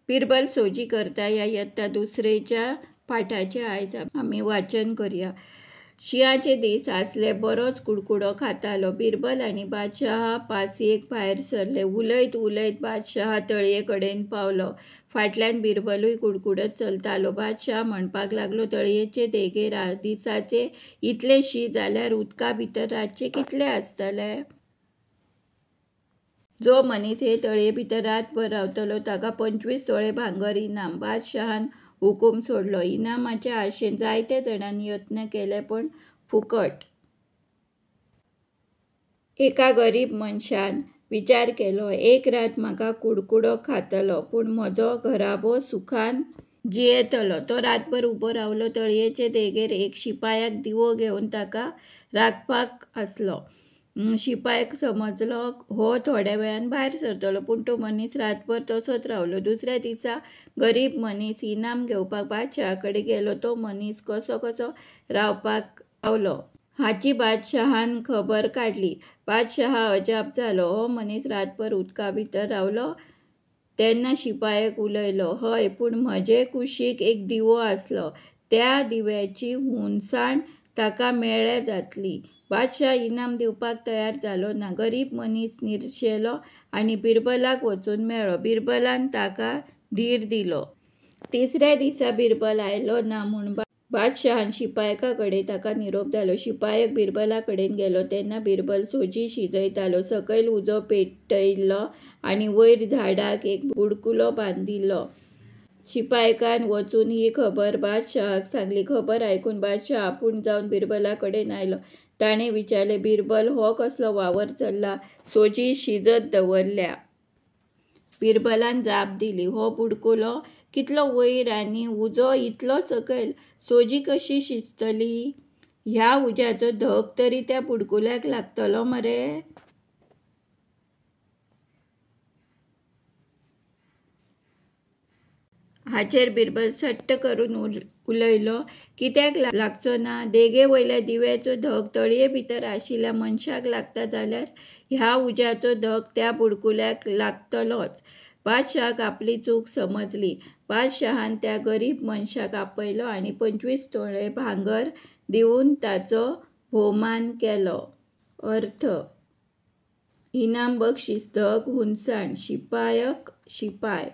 बिरबल सोजी करता या इयत्ता दुसरेच्या पाठाचे आयज आमी वाचन करूया। शिंयाचे दीस आसले, बरोच कुडकुडो खातालो। बिरबल आनी बादशहा पासयेक भायर सरले। उलयत उलयत बादशहा तळये कडेन पावलो। फाटल्यान बिरबलूय कुडकुडत चलतालो। बादशहा म्हणपाक लागलो, तळयेचे देगेर दिसाचे इतले शीं जाल्यार उदका भितर रातचे कितले आसतले? जो मनीस हे तळये भितर रातभर रावतलो ताका 25 तोळे भांगर इनाम। बादशहान हुकूम सोडलो। इनामाच्या आशेन जायत्या जाणांनी यत्न केले पण फुकट। एका गरीब मनशान विचार केलो, एक रात म्हाका कुडकुडो खातलो पूण म्हजो घराबो सुखान जियेतलो। तो रातभर उबो रावलो तळयेचे देगेर। एक शिपायाक दिवो घेवन ताका राखपाक आसलो। शिपायाक समजलो हो थोड्या वेळान भायर सरतलो, पूण तो मनीस रातभर तसोच रावलो। दुसऱ्या दिसा गरीब मनीस इनाम घेवपाक बादशहा कडेन गेलो। तो मनीस कसो कसो रावपाक पावलो हाची बादशहान खबर काडली। बादशहा अजाप जालो, हो मनीस रातभर उदका भितर रावलो? तेन्ना शिपायाक उलयलो, हय, पूण म्हजे कुशीक एक दिवो आसलो, त्या दिव्याची हुणसाण ताका मेळ्ळ्या जातली। बादशहा इनाम दिवपाक तयार जालो ना। गरीब मनीस निर्शेलो आनी बिरबलाक वचून मेळ्ळो। बिरबलान ताका धीर दिलो। तिसऱ्या दिसा बिरबल आयलो ना म्हूण बादशहान शिपायका कडेन ताका निरोप धाडलो। शिपायक बिरबला कडेन गेलो तेन्ना बिरबल सोजी शिजयतालो। सकयल उजो पेटयल्लो आनी वयर झाडाक एक बुडकुलो बांदिल्लो। शिपायकान वचून ही खबर बादशहाक सांगली। खबर आयकून बादशहा आपूण जावन बिरबला कडेन आयलो। ताणें विचारलें, बिरबल, हो कसलो वावर चल्ला? सोजी शिजत दवरल्या? बिरबलान जाप दिली, हो बुडकुलो कितलो वयर आनी उजो इतलो सकयल, सोजी कशी शिजतली? ह्या उज्याचो धग तरी त्या बुडकुल्याक लागतलो मरे? हाचेर बिरबल सट्ट करून उलयलो, कित्याक लागचो ना? देगे वयल्या दिव्याचो धग तळये भितर आशिल्ल्या मनशाक लागता जाल्यार ह्या उज्याचो धग त्या बुडकुल्याक लागतलोच। बादशहाक आपली चूक समजली। बादशहान त्या गरीब मनशाक आपयलो आनी 25 तोळे भांगर दिवन ताचो भोवमान केलो। अर्थ: इनाम, बक्षीस, धग, हुणसाण, शिपायक, शिपाय।